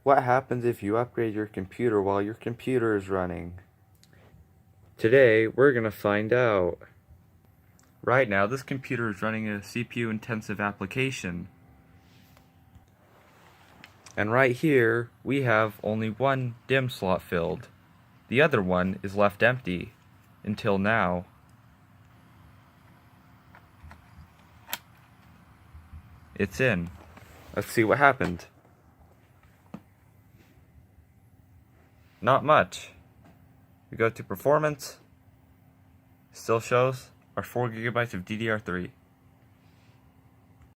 What happens if you upgrade your computer while your computer is running? Today, we're gonna find out. Right now, this computer is running a CPU-intensive application. And right here, we have only one DIMM slot filled. The other one is left empty, until now. It's in. Let's see what happened. Not much. We go to performance. Still shows our 4 GB of DDR3.